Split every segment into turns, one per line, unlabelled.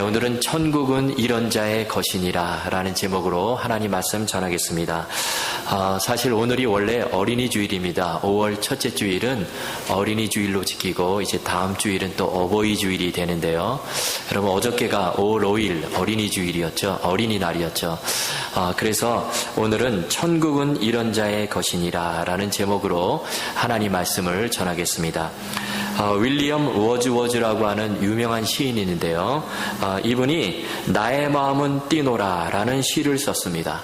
오늘은 천국은 이런 자의 것이니라 라는 제목으로 하나님 말씀 전하겠습니다. 사실 오늘이 원래 어린이 주일입니다. 5월 첫째 주일은 어린이 주일로 지키고 이제 다음 주일은 또 어버이 주일이 되는데요. 여러분 어저께가 5월 5일 어린이 주일이었죠. 어린이날이었죠. 그래서 오늘은 천국은 이런 자의 것이니라 라는 제목으로 하나님 말씀을 전하겠습니다. 윌리엄 워즈워즈라고 하는 유명한 시인인데요. 이분이 나의 마음은 뛰노라 라는 시를 썼습니다.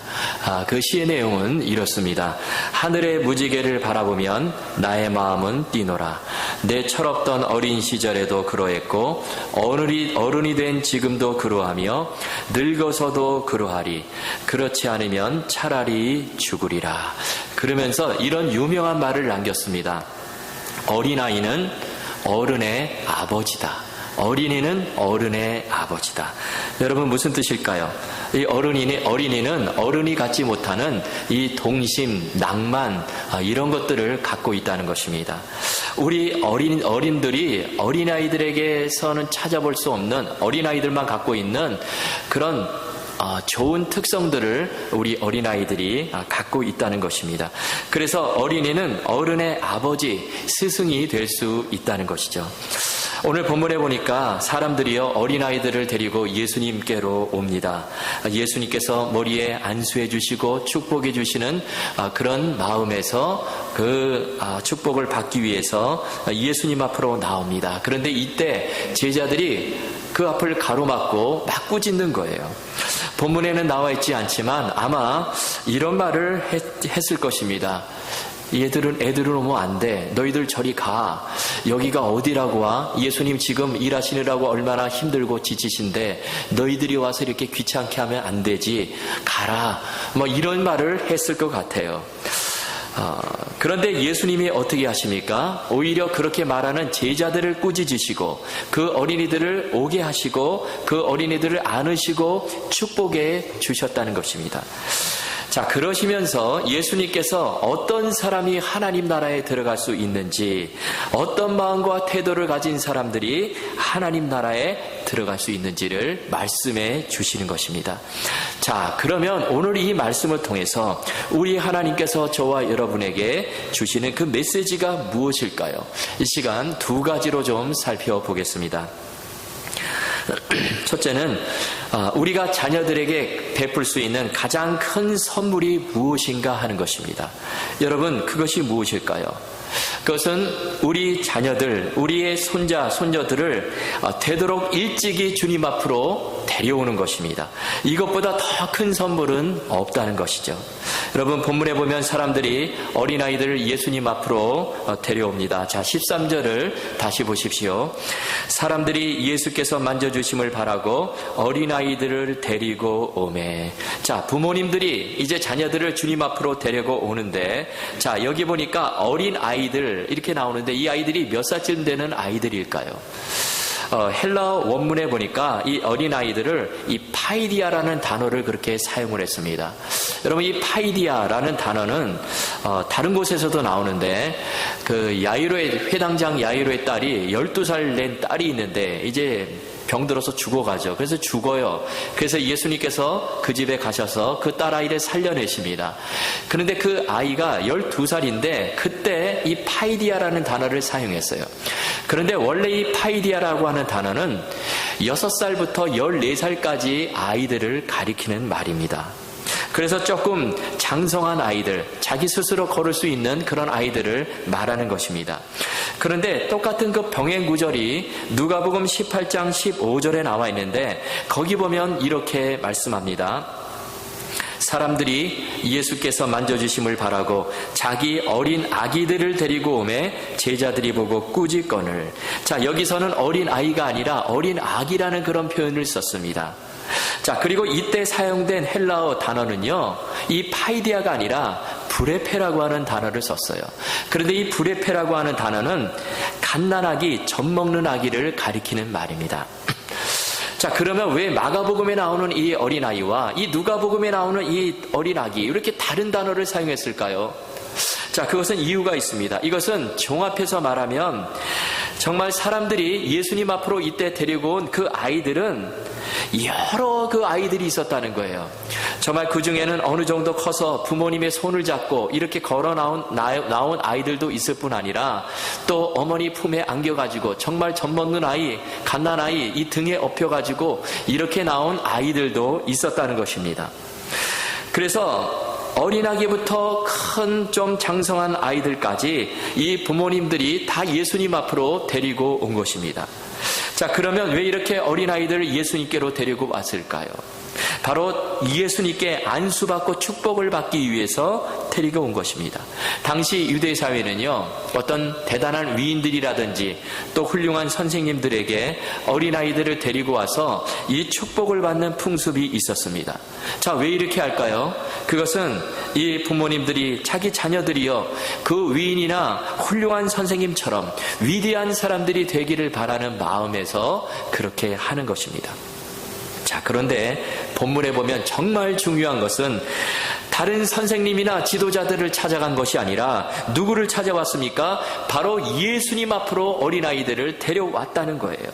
그 시의 내용은 이렇습니다. 하늘의 무지개를 바라보면 나의 마음은 뛰노라. 내 철없던 어린 시절에도 그러했고 어른이 된 지금도 그러하며 늙어서도 그러하리. 그렇지 않으면 차라리 죽으리라. 그러면서 이런 유명한 말을 남겼습니다. 어린아이는 어른의 아버지다. 어린이는 어른의 아버지다. 여러분 무슨 뜻일까요? 이 어린이는 어른이 갖지 못하는 이 동심, 낭만 이런 것들을 갖고 있다는 것입니다. 우리 어린들이 어린아이들에게서는 찾아볼 수 없는 어린아이들만 갖고 있는 그런 좋은 특성들을 우리 어린아이들이 갖고 있다는 것입니다. 그래서 어린이는 어른의 아버지, 스승이 될 수 있다는 것이죠. 오늘 본문에 보니까 사람들이요 어린아이들을 데리고 예수님께로 옵니다. 예수님께서 머리에 안수해 주시고 축복해 주시는 그런 마음에서 그 축복을 받기 위해서 예수님 앞으로 나옵니다. 그런데 이때 제자들이 그 앞을 가로막고 막 꾸짖는 거예요. 본문에는 나와 있지 않지만 아마 이런 말을 했을 것입니다. 애들은 오면 안 돼. 너희들 저리 가. 여기가 어디라고 와? 예수님 지금 일하시느라고 얼마나 힘들고 지치신데 너희들이 와서 이렇게 귀찮게 하면 안 되지. 가라. 이런 말을 했을 것 같아요. 그런데 예수님이 어떻게 하십니까? 오히려 그렇게 말하는 제자들을 꾸짖으시고 그 어린이들을 오게 하시고 그 어린이들을 안으시고 축복해 주셨다는 것입니다. 자, 그러시면서 예수님께서 어떤 사람이 하나님 나라에 들어갈 수 있는지, 어떤 마음과 태도를 가진 사람들이 하나님 나라에 들어갈 수 있는지를 말씀해 주시는 것입니다. 자, 그러면 오늘 이 말씀을 통해서 우리 하나님께서 저와 여러분에게 주시는 그 메시지가 무엇일까요? 이 시간 두 가지로 좀 살펴보겠습니다. 첫째는 우리가 자녀들에게 베풀 수 있는 가장 큰 선물이 무엇인가 하는 것입니다. 여러분, 그것이 무엇일까요? 그것은 우리 자녀들, 우리의 손자, 손녀들을 되도록 일찍이 주님 앞으로 데려오는 것입니다. 이것보다 더 큰 선물은 없다는 것이죠. 여러분 본문에 보면 사람들이 어린아이들을 예수님 앞으로 데려옵니다. 자, 13절을 다시 보십시오. 사람들이 예수께서 만져주심을 바라고 어린아이들을 데리고 오매. 자, 부모님들이 이제 자녀들을 주님 앞으로 데리고 오는데, 자, 여기 보니까 어린아이들 이렇게 나오는데 이 아이들이 몇 살쯤 되는 아이들일까요? 헬라어 원문에 보니까 이 어린아이들을 이 파이디아라는 단어를 그렇게 사용을 했습니다. 여러분, 이 파이디아라는 단어는 다른 곳에서도 나오는데, 그 회당장 야이로의 딸이 12살 낸 딸이 있는데 이제 병들어서 죽어가죠. 그래서 죽어요. 그래서 예수님께서 그 집에 가셔서 그 딸아이를 살려내십니다. 그런데 그 아이가 12살인데 그때 이 파이디아라는 단어를 사용했어요. 그런데 원래 이 파이디아라고 하는 단어는 6살부터 14살까지 아이들을 가리키는 말입니다. 그래서 조금 장성한 아이들, 자기 스스로 걸을 수 있는 그런 아이들을 말하는 것입니다. 그런데 똑같은 그 병행 구절이 누가복음 18장 15절에 나와 있는데 거기 보면 이렇게 말씀합니다. 사람들이 예수께서 만져주심을 바라고 자기 어린 아기들을 데리고 오매 제자들이 보고 꾸짖거늘. 자, 여기서는 어린 아이가 아니라 어린 아기라는 그런 표현을 썼습니다. 자, 그리고 이때 사용된 헬라어 단어는요, 이 파이디아가 아니라 브레페라고 하는 단어를 썼어요. 그런데 이 브레페라고 하는 단어는 갓난아기, 젖먹는 아기를 가리키는 말입니다. 자, 그러면 왜 마가복음에 나오는 이 어린아이와 이 누가복음에 나오는 이 어린아기 이렇게 다른 단어를 사용했을까요? 자, 그것은 이유가 있습니다. 이것은 종합해서 말하면 정말 사람들이 예수님 앞으로 이때 데리고 온 그 아이들은 여러 그 아이들이 있었다는 거예요. 정말 그 중에는 어느 정도 커서 부모님의 손을 잡고 이렇게 걸어 나온 아이들도 있을 뿐 아니라 또 어머니 품에 안겨가지고 정말 젖먹는 아이, 갓난아이 이 등에 업혀가지고 이렇게 나온 아이들도 있었다는 것입니다. 그래서 어린아기부터 큰 좀 장성한 아이들까지 이 부모님들이 다 예수님 앞으로 데리고 온 것입니다. 자, 그러면 왜 이렇게 어린아이들을 예수님께로 데리고 왔을까요? 바로 예수님께 안수받고 축복을 받기 위해서 데리고 온 것입니다. 당시 유대 사회는요, 어떤 대단한 위인들이라든지 또 훌륭한 선생님들에게 어린아이들을 데리고 와서 이 축복을 받는 풍습이 있었습니다. 자, 왜 이렇게 할까요? 그것은 이 부모님들이 자기 자녀들이요, 그 위인이나 훌륭한 선생님처럼 위대한 사람들이 되기를 바라는 마음에서 그렇게 하는 것입니다. 자, 그런데 본문에 보면 정말 중요한 것은 다른 선생님이나 지도자들을 찾아간 것이 아니라 누구를 찾아왔습니까? 바로 예수님 앞으로 어린아이들을 데려왔다는 거예요.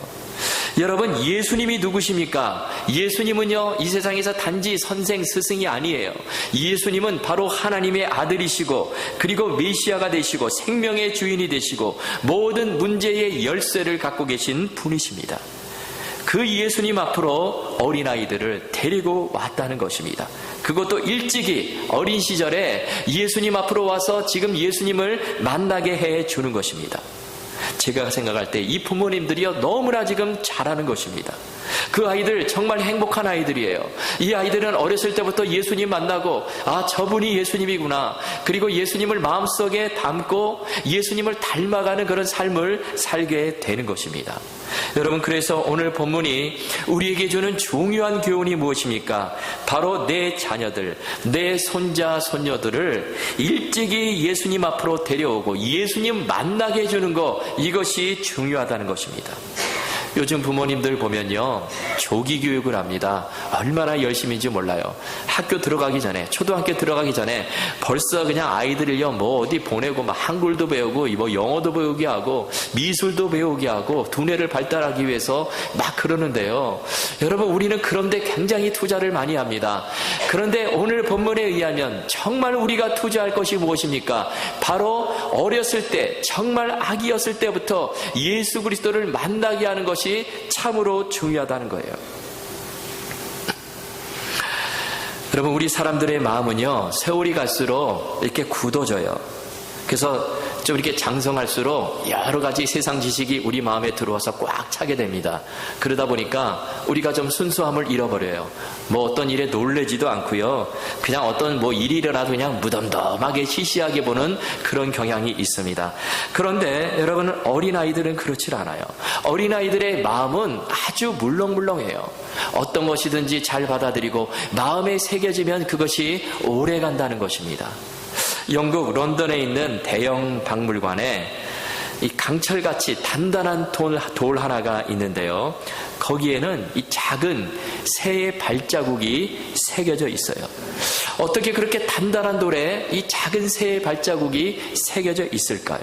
여러분, 예수님이 누구십니까? 예수님은요, 이 세상에서 단지 선생, 스승이 아니에요. 예수님은 바로 하나님의 아들이시고, 그리고 메시아가 되시고, 생명의 주인이 되시고, 모든 문제의 열쇠를 갖고 계신 분이십니다. 그 예수님 앞으로 어린아이들을 데리고 왔다는 것입니다. 그것도 일찍이 어린 시절에 예수님 앞으로 와서 지금 예수님을 만나게 해 주는 것입니다. 제가 생각할 때 이 부모님들이요, 너무나 지금 잘하는 것입니다. 그 아이들 정말 행복한 아이들이에요. 이 아이들은 어렸을 때부터 예수님 만나고, 아, 저분이 예수님이구나. 그리고 예수님을 마음속에 담고 예수님을 닮아가는 그런 삶을 살게 되는 것입니다. 여러분, 그래서 오늘 본문이 우리에게 주는 중요한 교훈이 무엇입니까? 바로 내 자녀들, 내 손자, 손녀들을 일찍이 예수님 앞으로 데려오고 예수님 만나게 해주는 것, 이것이 중요하다는 것입니다. 요즘 부모님들 보면요, 조기 교육을 합니다. 얼마나 열심인지 몰라요. 학교 들어가기 전에, 초등학교 들어가기 전에 벌써 그냥 아이들을요, 뭐 어디 보내고 막 한글도 배우고 뭐 영어도 배우게 하고 미술도 배우게 하고 두뇌를 발달하기 위해서 막 그러는데요. 여러분, 우리는 그런데 굉장히 투자를 많이 합니다. 그런데 오늘 본문에 의하면 정말 우리가 투자할 것이 무엇입니까? 바로 어렸을 때, 정말 아기였을 때부터 예수 그리스도를 만나게 하는 것이 참으로 중요하다는 거예요. 여러분, 우리 사람들의 마음은요, 세월이 갈수록 이렇게 굳어져요. 그래서 좀 이렇게 장성할수록 여러 가지 세상 지식이 우리 마음에 들어와서 꽉 차게 됩니다. 그러다 보니까 우리가 좀 순수함을 잃어버려요. 뭐 어떤 일에 놀래지도 않고요. 그냥 어떤 뭐 일이 일어나도 그냥 무덤덤하게 시시하게 보는 그런 경향이 있습니다. 그런데 여러분, 어린아이들은 그렇지 않아요. 어린아이들의 마음은 아주 물렁물렁해요. 어떤 것이든지 잘 받아들이고 마음에 새겨지면 그것이 오래 간다는 것입니다. 영국 런던에 있는 대형 박물관에 이 강철같이 단단한 돌 하나가 있는데요. 거기에는 이 작은 새의 발자국이 새겨져 있어요. 어떻게 그렇게 단단한 돌에 이 작은 새의 발자국이 새겨져 있을까요?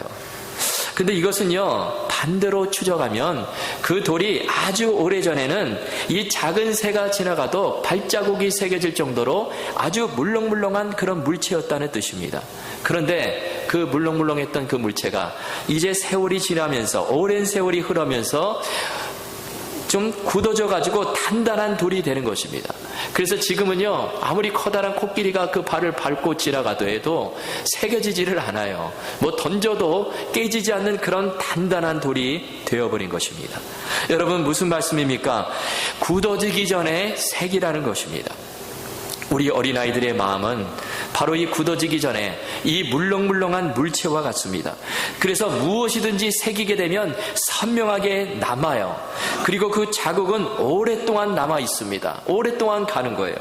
근데 이것은요, 반대로 추적하면 그 돌이 아주 오래전에는 이 작은 새가 지나가도 발자국이 새겨질 정도로 아주 물렁물렁한 그런 물체였다는 뜻입니다. 그런데 그 물렁물렁했던 그 물체가 이제 세월이 지나면서, 오랜 세월이 흐르면서 좀 굳어져 가지고 단단한 돌이 되는 것입니다. 그래서 지금은요, 아무리 커다란 코끼리가 그 발을 밟고 지나가도 해도 새겨지지를 않아요. 뭐 던져도 깨지지 않는 그런 단단한 돌이 되어버린 것입니다. 여러분, 무슨 말씀입니까? 굳어지기 전에 새기라는 것입니다. 우리 어린아이들의 마음은 바로 이 굳어지기 전에 이 물렁물렁한 물체와 같습니다. 그래서 무엇이든지 새기게 되면 선명하게 남아요. 그리고 그 자국은 오랫동안 남아 있습니다. 오랫동안 가는 거예요.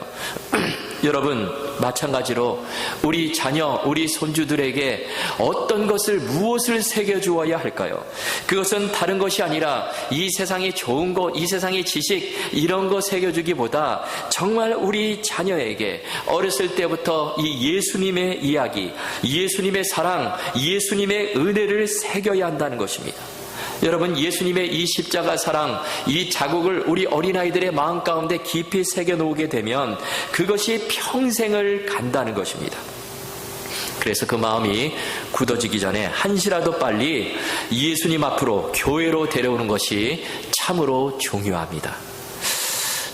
여러분, 마찬가지로 우리 자녀, 우리 손주들에게 어떤 것을, 무엇을 새겨주어야 할까요? 그것은 다른 것이 아니라 이 세상의 좋은 것, 이 세상의 지식, 이런 거 새겨주기보다 정말 우리 자녀에게 어렸을 때부터 이 예수님의 이야기, 예수님의 사랑, 예수님의 은혜를 새겨야 한다는 것입니다. 여러분, 예수님의 이 십자가 사랑, 이 자국을 우리 어린아이들의 마음 가운데 깊이 새겨놓게 되면 그것이 평생을 간다는 것입니다. 그래서 그 마음이 굳어지기 전에 한시라도 빨리 예수님 앞으로, 교회로 데려오는 것이 참으로 중요합니다.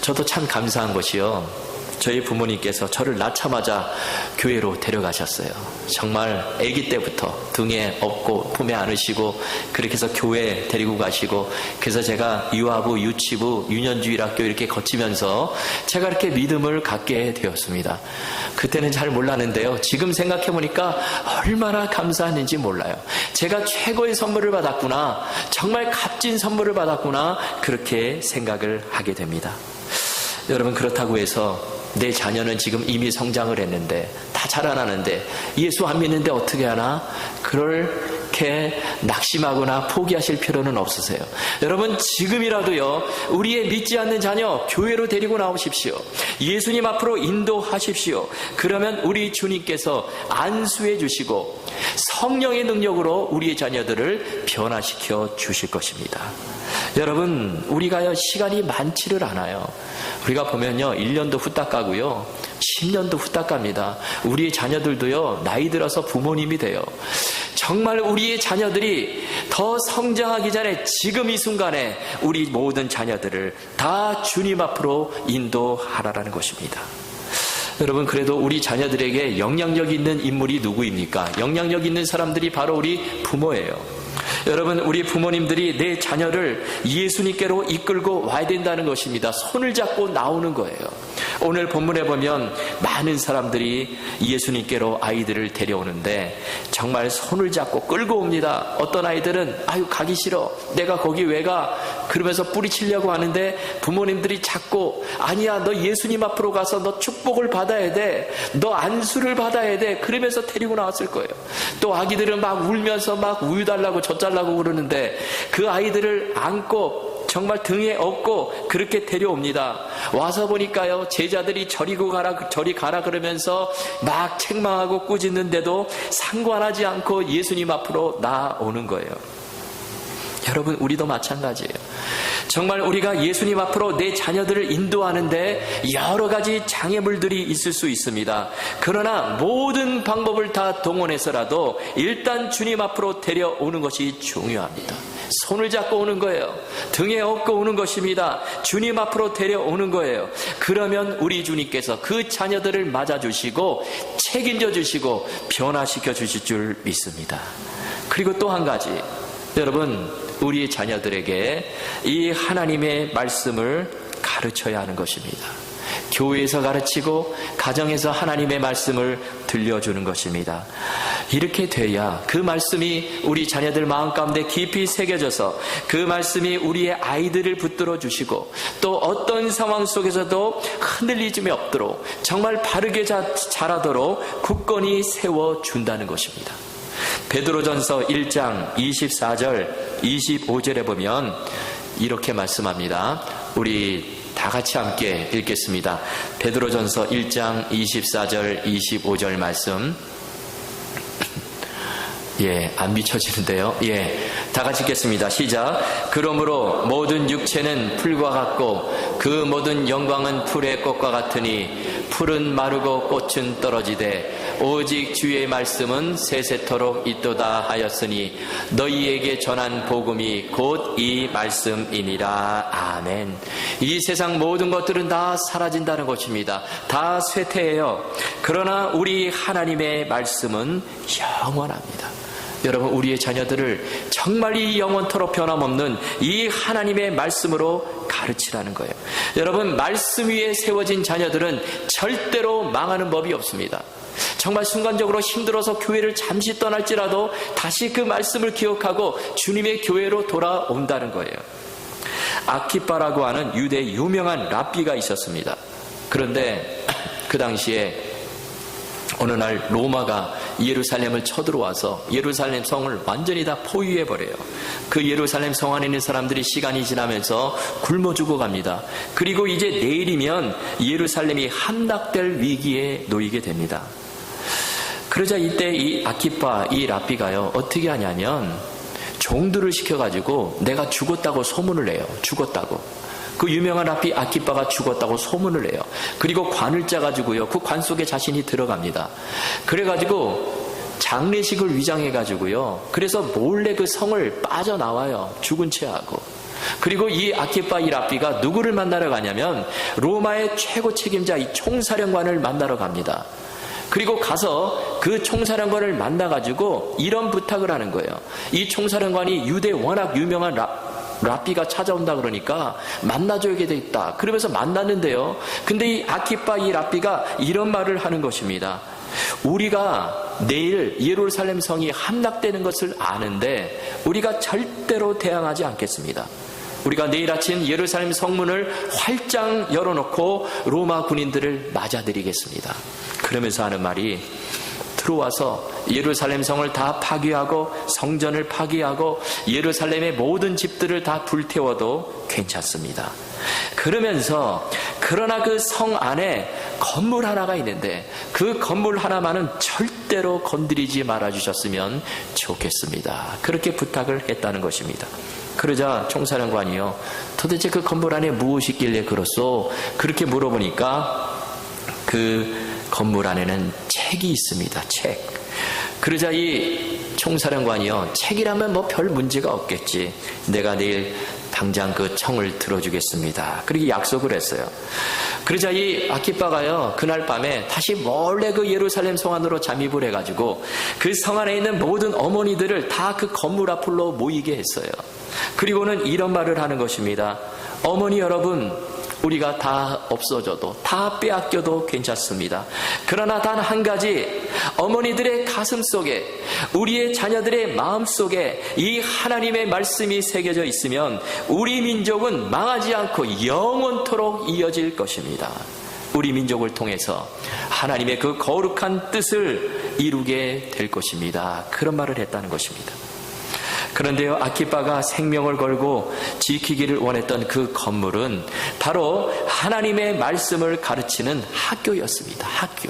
저도 참 감사한 것이요, 저희 부모님께서 저를 낳자마자 교회로 데려가셨어요. 정말 아기 때부터 등에 업고 품에 안으시고 그렇게 해서 교회 데리고 가시고, 그래서 제가 유아부, 유치부, 유년주일학교 이렇게 거치면서 제가 이렇게 믿음을 갖게 되었습니다. 그때는 잘 몰랐는데요, 지금 생각해보니까 얼마나 감사했는지 몰라요. 제가 최고의 선물을 받았구나, 정말 값진 선물을 받았구나, 그렇게 생각을 하게 됩니다. 여러분, 그렇다고 해서 내 자녀는 지금 이미 성장을 했는데, 다 자라나는데 예수 안 믿는데 어떻게 하나, 그렇게 낙심하거나 포기하실 필요는 없으세요. 여러분, 지금이라도요, 우리의 믿지 않는 자녀 교회로 데리고 나오십시오. 예수님 앞으로 인도하십시오. 그러면 우리 주님께서 안수해 주시고 성령의 능력으로 우리의 자녀들을 변화시켜 주실 것입니다. 여러분, 우리가요, 시간이 많지를 않아요. 우리가 보면요, 1년도 후딱 가고요, 10년도 후딱 갑니다. 우리의 자녀들도요, 나이 들어서 부모님이 돼요. 정말 우리의 자녀들이 더 성장하기 전에 지금 이 순간에 우리 모든 자녀들을 다 주님 앞으로 인도하라라는 것입니다. 여러분, 그래도 우리 자녀들에게 영향력 있는 인물이 누구입니까? 영향력 있는 사람들이 바로 우리 부모예요. 여러분, 우리 부모님들이 내 자녀를 예수님께로 이끌고 와야 된다는 것입니다. 손을 잡고 나오는 거예요. 오늘 본문에 보면 많은 사람들이 예수님께로 아이들을 데려오는데 정말 손을 잡고 끌고 옵니다. 어떤 아이들은 아유, 가기 싫어, 내가 거기 왜 가, 그러면서 뿌리치려고 하는데 부모님들이 자꾸 아니야, 너 예수님 앞으로 가서 너 축복을 받아야 돼, 너 안수를 받아야 돼, 그러면서 데리고 나왔을 거예요. 또 아기들은 막 울면서 막 우유 달라고 젖 달라고 그러는데 그 아이들을 안고 정말 등에 업고 그렇게 데려옵니다. 와서 보니까요, 제자들이 저리 가라 그러면서 막 책망하고 꾸짖는데도 상관하지 않고 예수님 앞으로 나오는 거예요. 여러분, 우리도 마찬가지예요. 정말 우리가 예수님 앞으로 내 자녀들을 인도하는데 여러 가지 장애물들이 있을 수 있습니다. 그러나 모든 방법을 다 동원해서라도 일단 주님 앞으로 데려오는 것이 중요합니다. 손을 잡고 오는 거예요. 등에 업고 오는 것입니다. 주님 앞으로 데려오는 거예요. 그러면 우리 주님께서 그 자녀들을 맞아주시고 책임져 주시고 변화시켜 주실 줄 믿습니다. 그리고 또 한 가지, 여러분, 우리의 자녀들에게 이 하나님의 말씀을 가르쳐야 하는 것입니다. 교회에서 가르치고 가정에서 하나님의 말씀을 들려주는 것입니다. 이렇게 돼야 그 말씀이 우리 자녀들 마음 가운데 깊이 새겨져서 그 말씀이 우리의 아이들을 붙들어 주시고 또 어떤 상황 속에서도 흔들리짐이 없도록 정말 바르게 자라도록 굳건히 세워준다는 것입니다. 베드로전서 1장 24절 25절에 보면 이렇게 말씀합니다. 우리 다 같이 함께 읽겠습니다. 베드로전서 1장 24절 25절 말씀. 안 비춰지는데요. 다 같이 읽겠습니다. 시작. 그러므로 모든 육체는 풀과 같고 그 모든 영광은 풀의 꽃과 같으니 풀은 마르고 꽃은 떨어지되 오직 주의 말씀은 세세토록 있도다 하였으니 너희에게 전한 복음이 곧 이 말씀이니라. 아멘. 이 세상 모든 것들은 다 사라진다는 것입니다. 다 쇠퇴해요. 그러나 우리 하나님의 말씀은 영원합니다. 여러분, 우리의 자녀들을 정말 이 영원토록 변함없는 이 하나님의 말씀으로 가르치라는 거예요. 여러분, 말씀 위에 세워진 자녀들은 절대로 망하는 법이 없습니다. 정말 순간적으로 힘들어서 교회를 잠시 떠날지라도 다시 그 말씀을 기억하고 주님의 교회로 돌아온다는 거예요. 아키빠라고 하는 유대 유명한 랍비가 있었습니다. 그런데 그 당시에 어느 날 로마가 예루살렘을 쳐들어와서 예루살렘 성을 완전히 다 포위해버려요. 그 예루살렘 성 안에 있는 사람들이 시간이 지나면서 굶어 죽어갑니다. 그리고 이제 내일이면 예루살렘이 함락될 위기에 놓이게 됩니다. 그러자 이때 이 아키빠, 이 랍비가요, 어떻게 하냐면 종들을 시켜가지고 내가 죽었다고 소문을 내요. 죽었다고. 그 유명한 랍비 아키빠가 죽었다고 소문을 내요. 그리고 관을 짜가지고요. 그 관 속에 자신이 들어갑니다. 그래가지고 장례식을 위장해가지고요. 그래서 몰래 그 성을 빠져나와요. 죽은 채 하고. 그리고 이 아키빠 이 랍비가 누구를 만나러 가냐면 로마의 최고 책임자 이 총사령관을 만나러 갑니다. 그리고 가서 그 총사령관을 만나가지고 이런 부탁을 하는 거예요. 이 총사령관이 유대 워낙 유명한 랍비가 찾아온다 그러니까 만나줘야 되겠다. 그러면서 만났는데요. 근데 이 아키빠 이 랍비가 이런 말을 하는 것입니다. 우리가 내일 예루살렘 성이 함락되는 것을 아는데 우리가 절대로 대항하지 않겠습니다. 우리가 내일 아침 예루살렘 성문을 활짝 열어놓고 로마 군인들을 맞아들이겠습니다. 그러면서 하는 말이 들어와서 예루살렘 성을 다 파괴하고 성전을 파괴하고 예루살렘의 모든 집들을 다 불태워도 괜찮습니다. 그러면서 그러나 그 성 안에 건물 하나가 있는데 그 건물 하나만은 절대로 건드리지 말아주셨으면 좋겠습니다. 그렇게 부탁을 했다는 것입니다. 그러자 총사령관이요. 도대체 그 건물 안에 무엇이 있길래 그렇소? 그렇게 물어보니까 그 건물 안에는 책이 있습니다. 책. 그러자 이 총사령관이요. 책이라면 뭐 별 문제가 없겠지. 내가 내일 당장 그 청을 들어주겠습니다. 그렇게 약속을 했어요. 그러자 이 아키빠가요. 그날 밤에 다시 몰래 그 예루살렘 성 안으로 잠입을 해가지고 그 성 안에 있는 모든 어머니들을 다 그 건물 앞으로 모이게 했어요. 그리고는 이런 말을 하는 것입니다. 어머니 여러분, 우리가 다 없어져도 다 빼앗겨도 괜찮습니다. 그러나 단 한 가지, 어머니들의 가슴 속에, 우리의 자녀들의 마음 속에 이 하나님의 말씀이 새겨져 있으면 우리 민족은 망하지 않고 영원토록 이어질 것입니다. 우리 민족을 통해서 하나님의 그 거룩한 뜻을 이루게 될 것입니다. 그런 말을 했다는 것입니다. 그런데요, 아키빠가 생명을 걸고 지키기를 원했던 그 건물은 바로 하나님의 말씀을 가르치는 학교였습니다. 학교.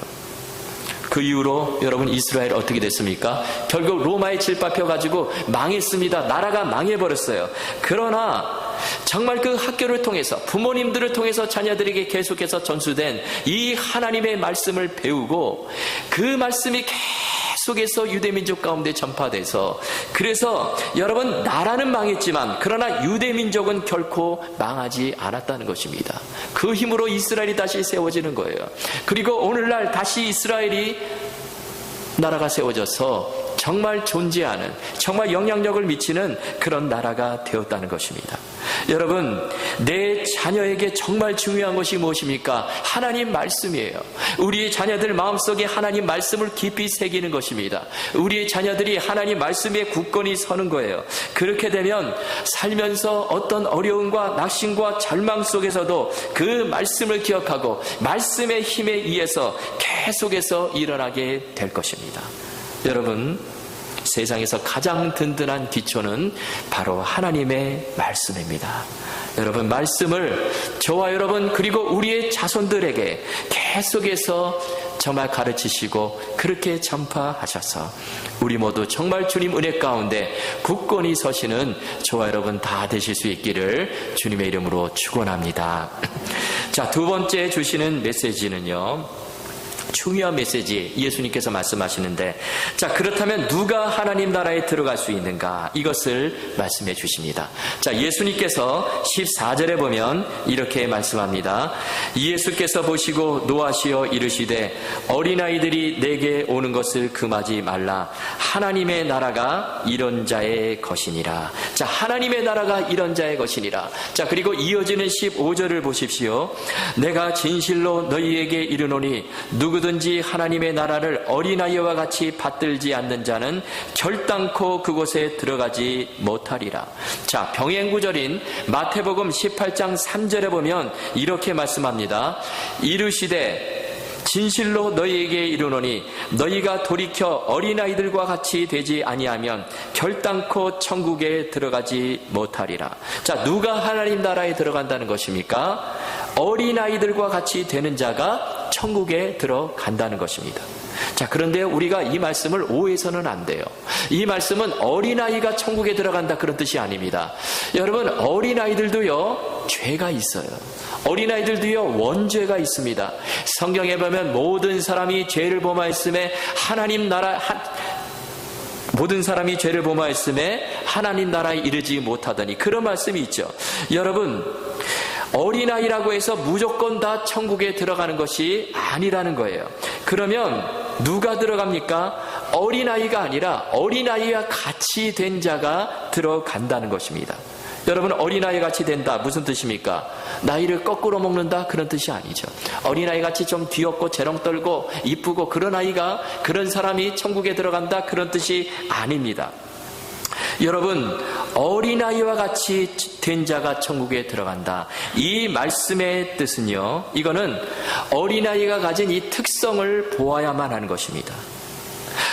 그 이후로 여러분 이스라엘 어떻게 됐습니까? 결국 로마에 질밟혀가지고 망했습니다. 나라가 망해버렸어요. 그러나 정말 그 학교를 통해서 부모님들을 통해서 자녀들에게 계속해서 전수된 이 하나님의 말씀을 배우고 그 말씀이 계속해서 유대민족 가운데 전파돼서, 그래서 여러분 나라는 망했지만 그러나 유대민족은 결코 망하지 않았다는 것입니다. 그 힘으로 이스라엘이 다시 세워지는 거예요. 그리고 오늘날 다시 이스라엘이 나라가 세워져서 정말 존재하는, 정말 영향력을 미치는 그런 나라가 되었다는 것입니다. 여러분, 내 자녀에게 정말 중요한 것이 무엇입니까? 하나님 말씀이에요. 우리의 자녀들 마음속에 하나님 말씀을 깊이 새기는 것입니다. 우리의 자녀들이 하나님 말씀에 굳건히 서는 거예요. 그렇게 되면 살면서 어떤 어려움과 낙심과 절망 속에서도 그 말씀을 기억하고 말씀의 힘에 의해서 계속해서 일어나게 될 것입니다. 여러분, 세상에서 가장 든든한 기초는 바로 하나님의 말씀입니다. 여러분, 말씀을 저와 여러분 그리고 우리의 자손들에게 계속해서 정말 가르치시고 그렇게 전파하셔서 우리 모두 정말 주님 은혜 가운데 굳건히 서시는 저와 여러분 다 되실 수 있기를 주님의 이름으로 축원합니다. 자, 두 번째 주시는 메시지는요, 중요한 메시지, 예수님께서 말씀하시는데, 자, 그렇다면 누가 하나님 나라에 들어갈 수 있는가? 이것을 말씀해 주십니다. 자, 예수님께서 14절에 보면 이렇게 말씀합니다. 예수께서 보시고 노하시어 이르시되 어린아이들이 내게 오는 것을 금하지 말라. 하나님의 나라가 이런 자의 것이니라. 자, 하나님의 나라가 이런 자의 것이니라. 자, 그리고 이어지는 15절을 보십시오. 내가 진실로 너희에게 이르노니 누구든지 하나님의 나라를 어린아이와 같이 받들지 않는 자는 결단코 그곳에 들어가지 못하리라. 자, 병행구절인 마태복음 18장 3절에 보면 이렇게 말씀합니다. 이르시되 진실로 너희에게 이르노니 너희가 돌이켜 어린아이들과 같이 되지 아니하면 결단코 천국에 들어가지 못하리라. 자, 누가 하나님 나라에 들어간다는 것입니까? 어린아이들과 같이 되는 자가 천국에 들어간다는 것입니다. 자, 그런데 우리가 이 말씀을 오해해서는 안 돼요. 이 말씀은 어린아이가 천국에 들어간다 그런 뜻이 아닙니다. 여러분, 어린아이들도요 죄가 있어요. 어린아이들도요 원죄가 있습니다. 성경에 보면 모든 사람이 죄를 범하였음에 모든 사람이 죄를 범하였음에 하나님 나라에 이르지 못하더니, 그런 말씀이 있죠. 여러분, 어린아이라고 해서 무조건 다 천국에 들어가는 것이 아니라는 거예요. 그러면 누가 들어갑니까? 어린아이가 아니라 어린아이와 같이 된 자가 들어간다는 것입니다. 여러분, 어린아이 같이 된다 무슨 뜻입니까? 나이를 거꾸로 먹는다 그런 뜻이 아니죠. 어린아이 같이 좀 귀엽고 재롱 떨고 이쁘고 그런 아이가, 그런 사람이 천국에 들어간다 그런 뜻이 아닙니다. 여러분, 어린아이와 같이 된 자가 천국에 들어간다. 이 말씀의 뜻은요, 이거는 어린아이가 가진 이 특성을 보아야만 하는 것입니다.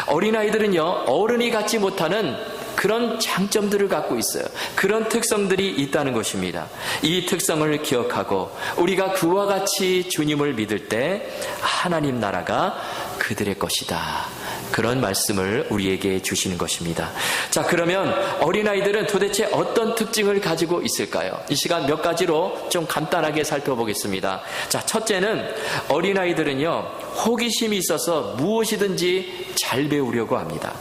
어린아이들은요 어른이 갖지 못하는 그런 장점들을 갖고 있어요. 그런 특성들이 있다는 것입니다. 이 특성을 기억하고 우리가 그와 같이 주님을 믿을 때 하나님 나라가 그들의 것이다, 그런 말씀을 우리에게 주시는 것입니다. 자, 그러면 어린아이들은 도대체 어떤 특징을 가지고 있을까요? 이 시간 몇 가지로 좀 간단하게 살펴보겠습니다. 자, 첫째는 어린아이들은요 호기심이 있어서 무엇이든지 잘 배우려고 합니다.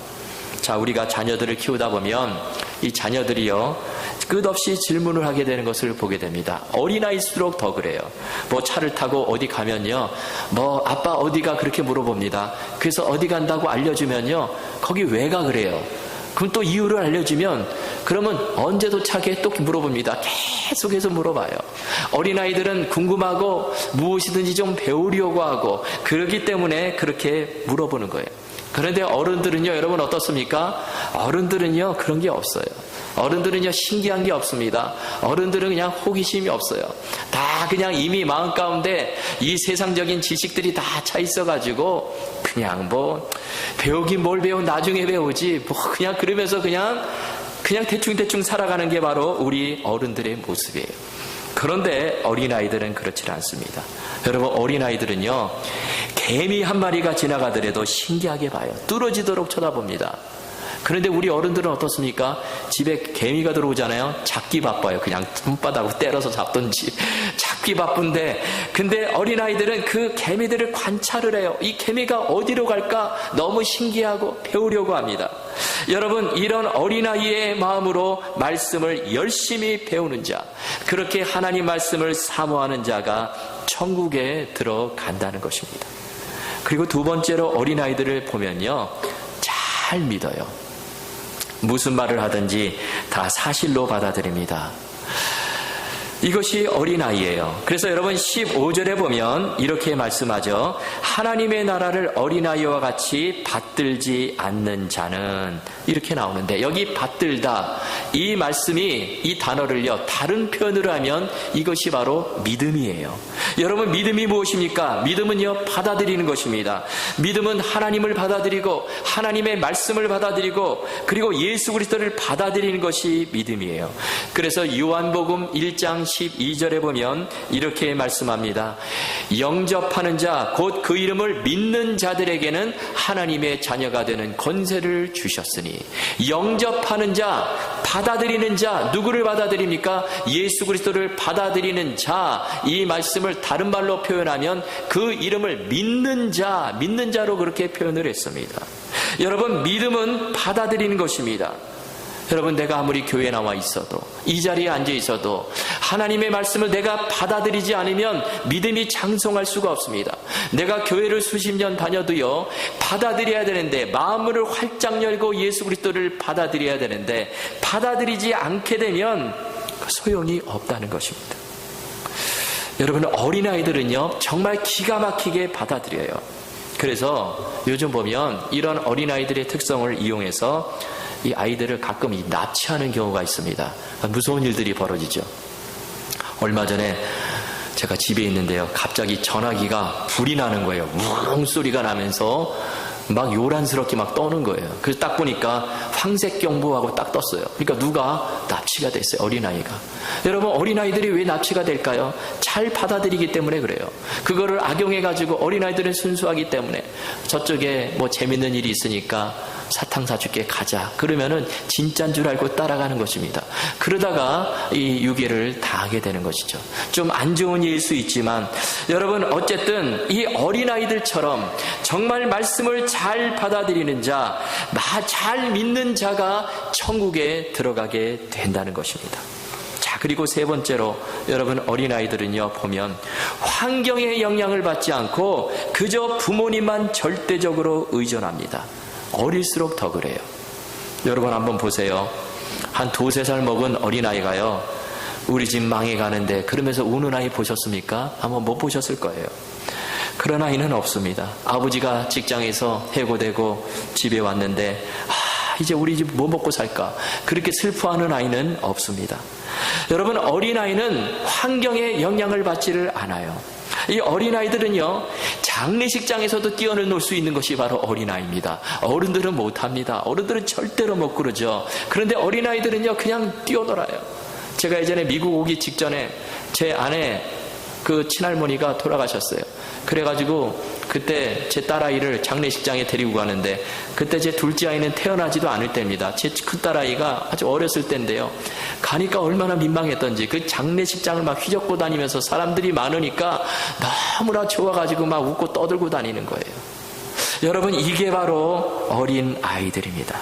자, 우리가 자녀들을 키우다 보면 이 자녀들이요 끝없이 질문을 하게 되는 것을 보게 됩니다. 어린아이일수록 더 그래요. 뭐 차를 타고 어디 가면요, 뭐 아빠 어디가 그렇게 물어봅니다. 그래서 어디 간다고 알려주면요 거기 왜 가 그래요. 그럼 또 이유를 알려주면 그러면 언제 도착해 또 물어봅니다. 계속해서 물어봐요. 어린아이들은 궁금하고 무엇이든지 좀 배우려고 하고 그러기 때문에 그렇게 물어보는 거예요. 그런데 어른들은요, 여러분 어떻습니까? 어른들은요 그런 게 없어요. 어른들은요 신기한 게 없습니다. 어른들은 그냥 호기심이 없어요. 다 그냥 이미 마음 가운데 이 세상적인 지식들이 다 차 있어가지고 그냥 뭐 배우긴 뭘 배워, 나중에 배우지 뭐 그냥 그러면서 그냥 대충대충 살아가는 게 바로 우리 어른들의 모습이에요. 그런데 어린아이들은 그렇지 않습니다. 여러분, 어린아이들은요 개미 한 마리가 지나가더라도 신기하게 봐요. 뚫어지도록 쳐다봅니다. 그런데 우리 어른들은 어떻습니까? 집에 개미가 들어오잖아요. 잡기 바빠요. 그냥 손바닥으로 때려서 잡든지 잡기 바쁜데, 근데 어린아이들은 그 개미들을 관찰을 해요. 이 개미가 어디로 갈까 너무 신기하고 배우려고 합니다. 여러분, 이런 어린아이의 마음으로 말씀을 열심히 배우는 자, 그렇게 하나님 말씀을 사모하는 자가 천국에 들어간다는 것입니다. 그리고 두 번째로 어린아이들을 보면요 잘 믿어요. 무슨 말을 하든지 다 사실로 받아들입니다. 이것이 어린아이예요. 그래서 여러분 15절에 보면 이렇게 말씀하죠. 하나님의 나라를 어린아이와 같이 받들지 않는 자는, 이렇게 나오는데 여기 받들다, 이 말씀이 이 단어를요 다른 표현으로 하면 이것이 바로 믿음이에요. 여러분, 믿음이 무엇입니까? 믿음은요 받아들이는 것입니다. 믿음은 하나님을 받아들이고 하나님의 말씀을 받아들이고 그리고 예수 그리스도를 받아들이는 것이 믿음이에요. 그래서 요한복음 1장 12절에 보면 이렇게 말씀합니다. 영접하는 자, 곧 그 이름을 믿는 자들에게는 하나님의 자녀가 되는 권세를 주셨으니. 영접하는 자, 받아들이는 자, 누구를 받아들입니까? 예수 그리스도를 받아들이는 자. 이 말씀을 다른 말로 표현하면 그 이름을 믿는 자, 믿는 자로 그렇게 표현을 했습니다. 여러분, 믿음은 받아들이는 것입니다. 여러분, 내가 아무리 교회에 나와 있어도, 이 자리에 앉아 있어도 하나님의 말씀을 내가 받아들이지 않으면 믿음이 장성할 수가 없습니다. 내가 교회를 수십 년 다녀도요 받아들여야 되는데, 마음을 활짝 열고 예수 그리스도를 받아들여야 되는데 받아들이지 않게 되면 소용이 없다는 것입니다. 여러분, 어린아이들은요 정말 기가 막히게 받아들여요. 그래서 요즘 보면 이런 어린아이들의 특성을 이용해서 이 아이들을 가끔 납치하는 경우가 있습니다. 무서운 일들이 벌어지죠. 얼마 전에 제가 집에 있는데요, 갑자기 전화기가 불이 나는 거예요. 우웅 소리가 나면서 막 요란스럽게 막 떠는 거예요. 그래서 딱 보니까 황색경보하고 딱 떴어요. 그러니까 누가 납치가 됐어요. 어린아이가. 여러분, 어린아이들이 왜 납치가 될까요? 잘 받아들이기 때문에 그래요. 그거를 악용해가지고 어린아이들은 순수하기 때문에 저쪽에 뭐 재밌는 일이 있으니까 사탕 사줄게 가자. 그러면은 진짜인 줄 알고 따라가는 것입니다. 그러다가 이 유괴를 당하게 되는 것이죠. 좀 안 좋은 일일 수 있지만 여러분, 어쨌든 이 어린아이들처럼 정말 말씀을 잘 받아들이는 자, 잘 믿는 자가 천국에 들어가게 된다는 것입니다. 자, 그리고 세 번째로 여러분, 어린아이들은요 보면 환경의 영향을 받지 않고 그저 부모님만 절대적으로 의존합니다. 어릴수록 더 그래요. 여러분 한번 보세요. 한 2-3살 먹은 어린아이가요, 우리 집 망해가는데 그러면서 우는 아이 보셨습니까? 아마 못 보셨을 거예요. 그런 아이는 없습니다. 아버지가 직장에서 해고되고 집에 왔는데 이제 우리 집 뭐 먹고 살까? 그렇게 슬퍼하는 아이는 없습니다. 여러분, 어린아이는 환경의 영향을 받지를 않아요. 이 어린아이들은요, 장례식장에서도 뛰어놀 수 있는 것이 바로 어린아이입니다. 어른들은 못합니다. 어른들은 절대로 못 그러죠. 그런데 어린아이들은요, 그냥 뛰어놀아요. 제가 예전에 미국 오기 직전에 제 아내 그 친할머니가 돌아가셨어요. 그래가지고 그때 제 딸아이를 장례식장에 데리고 가는데, 그때 제 둘째 아이는 태어나지도 않을 때입니다. 제 큰딸아이가 아주 어렸을 때인데요. 가니까 얼마나 민망했던지, 그 장례식장을 막 휘젓고 다니면서 사람들이 많으니까 너무나 좋아가지고 막 웃고 떠들고 다니는 거예요. 여러분, 이게 바로 어린 아이들입니다.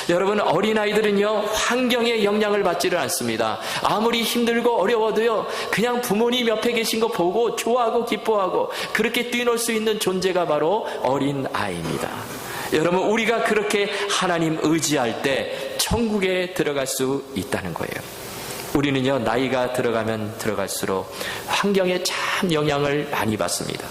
여러분, 어린아이들은요, 환경의 영향을 받지를 않습니다. 아무리 힘들고 어려워도요, 그냥 부모님 옆에 계신 거 보고 좋아하고 기뻐하고 그렇게 뛰놀 수 있는 존재가 바로 어린아이입니다. 여러분, 우리가 그렇게 하나님 의지할 때 천국에 들어갈 수 있다는 거예요. 우리는요, 나이가 들어가면 들어갈수록 환경에 참 영향을 많이 받습니다.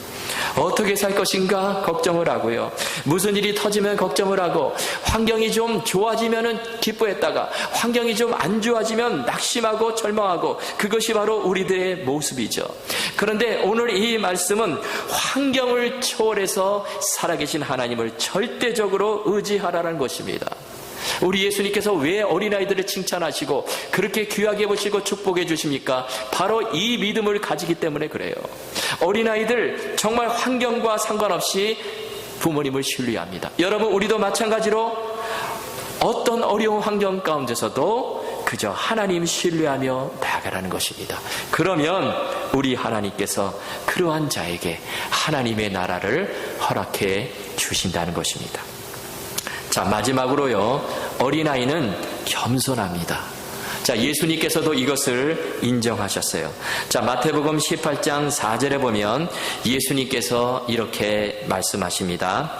어떻게 살 것인가 걱정을 하고요. 무슨 일이 터지면 걱정을 하고, 환경이 좀 좋아지면 기뻐했다가 환경이 좀 안 좋아지면 낙심하고 절망하고, 그것이 바로 우리들의 모습이죠. 그런데 오늘 이 말씀은 환경을 초월해서 살아계신 하나님을 절대적으로 의지하라는 것입니다. 우리 예수님께서 왜 어린아이들을 칭찬하시고 그렇게 귀하게 보시고 축복해 주십니까? 바로 이 믿음을 가지기 때문에 그래요. 어린아이들 정말 환경과 상관없이 부모님을 신뢰합니다. 여러분, 우리도 마찬가지로 어떤 어려운 환경 가운데서도 그저 하나님 신뢰하며 나아가라는 것입니다. 그러면 우리 하나님께서 그러한 자에게 하나님의 나라를 허락해 주신다는 것입니다. 자, 마지막으로요, 어린아이는 겸손합니다. 자, 예수님께서도 이것을 인정하셨어요. 자, 마태복음 18장 4절에 보면 예수님께서 이렇게 말씀하십니다.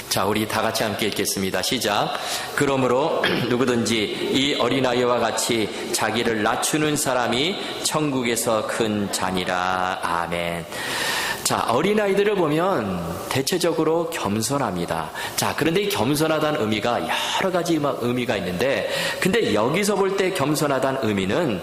자, 우리 다 같이 함께 읽겠습니다. 시작. 그러므로 누구든지 이 어린아이와 같이 자기를 낮추는 사람이 천국에서 큰 자니라. 아멘. 자, 어린아이들을 보면 대체적으로 겸손합니다. 자, 그런데 이 겸손하다는 의미가 여러 가지 의미가 있는데, 근데 여기서 볼 때 겸손하다는 의미는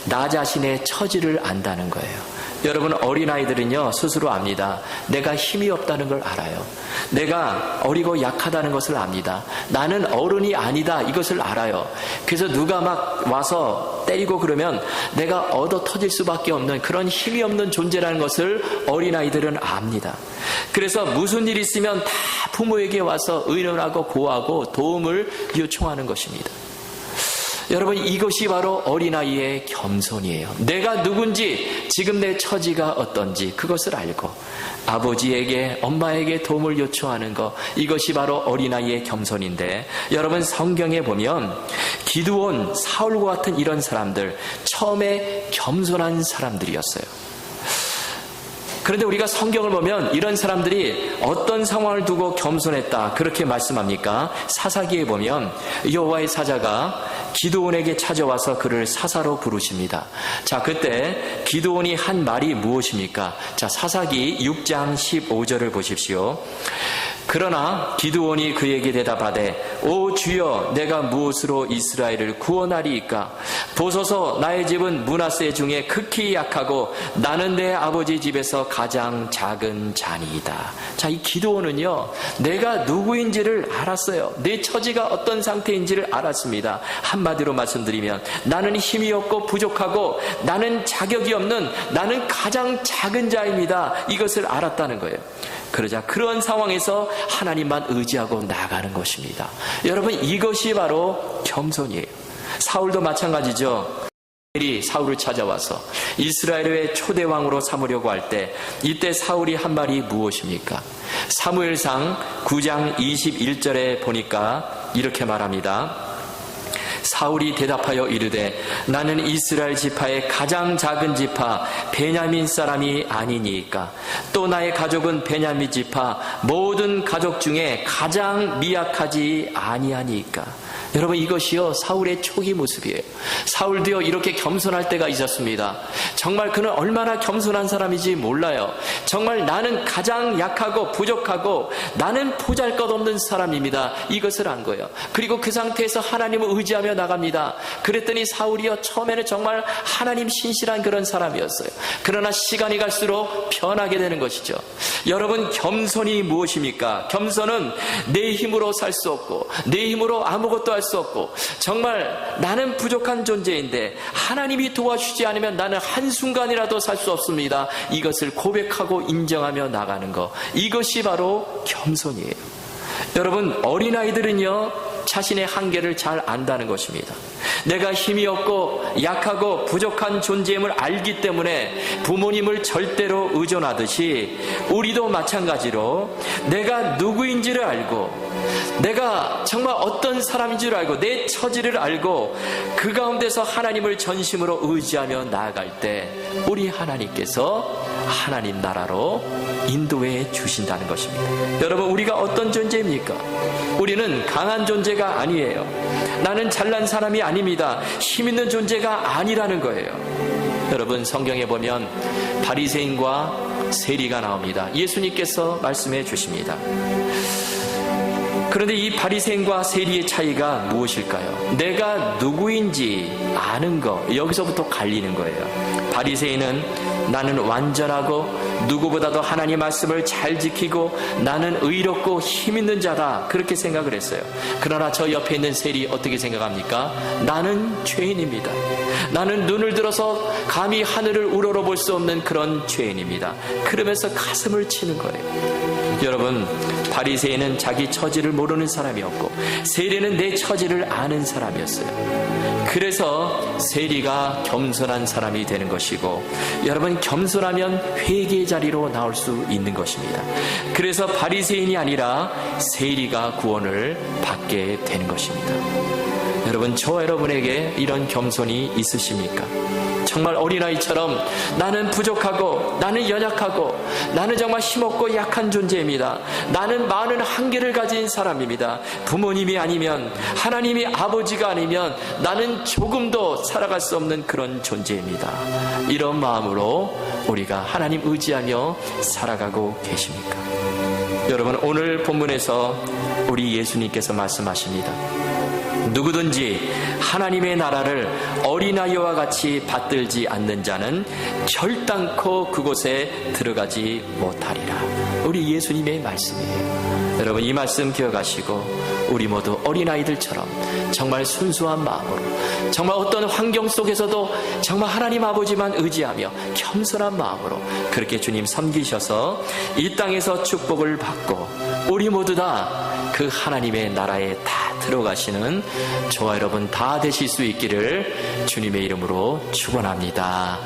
나 자신의 처지를 안다는 거예요. 여러분, 어린아이들은요, 스스로 압니다. 내가 힘이 없다는 걸 알아요. 내가 어리고 약하다는 것을 압니다. 나는 어른이 아니다, 이것을 알아요. 그래서 누가 막 와서 때리고 그러면 내가 얻어 터질 수밖에 없는 그런 힘이 없는 존재라는 것을 어린아이들은 압니다. 그래서 무슨 일이 있으면 다 부모에게 와서 의논하고 고하고 도움을 요청하는 것입니다. 여러분, 이것이 바로 어린아이의 겸손이에요. 내가 누군지, 지금 내 처지가 어떤지 그것을 알고 아버지에게, 엄마에게 도움을 요청하는 것, 이것이 바로 어린아이의 겸손인데, 여러분, 성경에 보면 기드온, 사울과 같은 이런 사람들, 처음에 겸손한 사람들이었어요. 그런데 우리가 성경을 보면 이런 사람들이 어떤 상황을 두고 겸손했다 그렇게 말씀합니까? 사사기에 보면 여호와의 사자가 기드온에게 찾아와서 그를 사사로 부르십니다. 자, 그때 기드온이 한 말이 무엇입니까? 자, 사사기 6장 15절을 보십시오. 그러나 기드온이 그에게 대답하되 오 주여, 내가 무엇으로 이스라엘을 구원하리이까? 보소서, 나의 집은 므낫세 중에 극히 약하고 나는 내 아버지 집에서 가장 작은 자니이다. 자, 이 기드온은요, 내가 누구인지를 알았어요. 내 처지가 어떤 상태인지를 알았습니다. 한마디로 말씀드리면 나는 힘이 없고 부족하고 나는 자격이 없는, 나는 가장 작은 자입니다. 이것을 알았다는 거예요. 그러자 그런 상황에서 하나님만 의지하고 나가는 것입니다. 여러분, 이것이 바로 겸손이에요. 사울도 마찬가지죠. 사울을 찾아와서 이스라엘의 초대왕으로 삼으려고 할 때, 이때 사울이 한 말이 무엇입니까? 사무엘상 9장 21절에 보니까 이렇게 말합니다. 사울이 대답하여 이르되 나는 이스라엘 지파의 가장 작은 지파 베냐민 사람이 아니니까, 또 나의 가족은 베냐민 지파 모든 가족 중에 가장 미약하지 아니하니까. 여러분, 이것이요 사울의 초기 모습이에요. 사울도요 이렇게 겸손할 때가 있었습니다. 정말 그는 얼마나 겸손한 사람인지 몰라요. 정말 나는 가장 약하고 부족하고 나는 보잘것없는 사람입니다. 이것을 안 거예요. 그리고 그 상태에서 하나님을 의지하며 나갑니다. 그랬더니 사울이요 처음에는 정말 하나님 신실한 그런 사람이었어요. 그러나 시간이 갈수록 변하게 되는 것이죠. 여러분, 겸손이 무엇입니까? 겸손은 내 힘으로 살 수 없고 내 힘으로 아무것도 할 수 없고 정말 나는 부족한 존재인데 하나님이 도와주지 않으면 나는 한순간이라도 살 수 없습니다. 이것을 고백하고 인정하며 나가는 것, 이것이 바로 겸손이에요. 여러분, 어린아이들은요 자신의 한계를 잘 안다는 것입니다. 내가 힘이 없고 약하고 부족한 존재임을 알기 때문에 부모님을 절대로 의존하듯이 우리도 마찬가지로 내가 누구인지를 알고 내가 정말 어떤 사람인 줄 알고 내 처지를 알고 그 가운데서 하나님을 전심으로 의지하며 나아갈 때 우리 하나님께서 하나님 나라로 인도해 주신다는 것입니다. 여러분, 우리가 어떤 존재입니까? 우리는 강한 존재가 아니에요. 나는 잘난 사람이 아닙니다. 힘 있는 존재가 아니라는 거예요. 여러분, 성경에 보면 바리새인과 세리가 나옵니다. 예수님께서 말씀해 주십니다. 그런데 이 바리새인과 세리의 차이가 무엇일까요? 내가 누구인지 아는 것, 여기서부터 갈리는 거예요. 바리새인은 나는 완전하고 누구보다도 하나님 말씀을 잘 지키고 나는 의롭고 힘있는 자다, 그렇게 생각을 했어요. 그러나 저 옆에 있는 세리 어떻게 생각합니까? 나는 죄인입니다. 나는 눈을 들어서 감히 하늘을 우러러볼 수 없는 그런 죄인입니다. 그러면서 가슴을 치는 거예요. 여러분, 바리새인은 자기 처지를 모르는 사람이었고 세리는 내 처지를 아는 사람이었어요. 그래서 세리가 겸손한 사람이 되는 것이고, 여러분, 겸손하면 회개의 자리로 나올 수 있는 것입니다. 그래서 바리새인이 아니라 세리가 구원을 받게 되는 것입니다. 여러분, 저와 여러분에게 이런 겸손이 있으십니까? 정말 어린아이처럼 나는 부족하고 나는 연약하고 나는 정말 힘없고 약한 존재입니다. 나는 많은 한계를 가진 사람입니다. 부모님이 아니면, 하나님이 아버지가 아니면 나는 조금도 살아갈 수 없는 그런 존재입니다. 이런 마음으로 우리가 하나님 의지하며 살아가고 계십니까? 여러분, 오늘 본문에서 우리 예수님께서 말씀하십니다. 누구든지 하나님의 나라를 어린아이와 같이 받들지 않는 자는 결단코 그곳에 들어가지 못하리라. 우리 예수님의 말씀이에요. 여러분, 이 말씀 기억하시고 우리 모두 어린아이들처럼 정말 순수한 마음으로, 정말 어떤 환경 속에서도 정말 하나님 아버지만 의지하며 겸손한 마음으로 그렇게 주님 섬기셔서 이 땅에서 축복을 받고 우리 모두 다 그 하나님의 나라에 다 들어가시는 저와 여러분 다 되실 수 있기를 주님의 이름으로 축원합니다.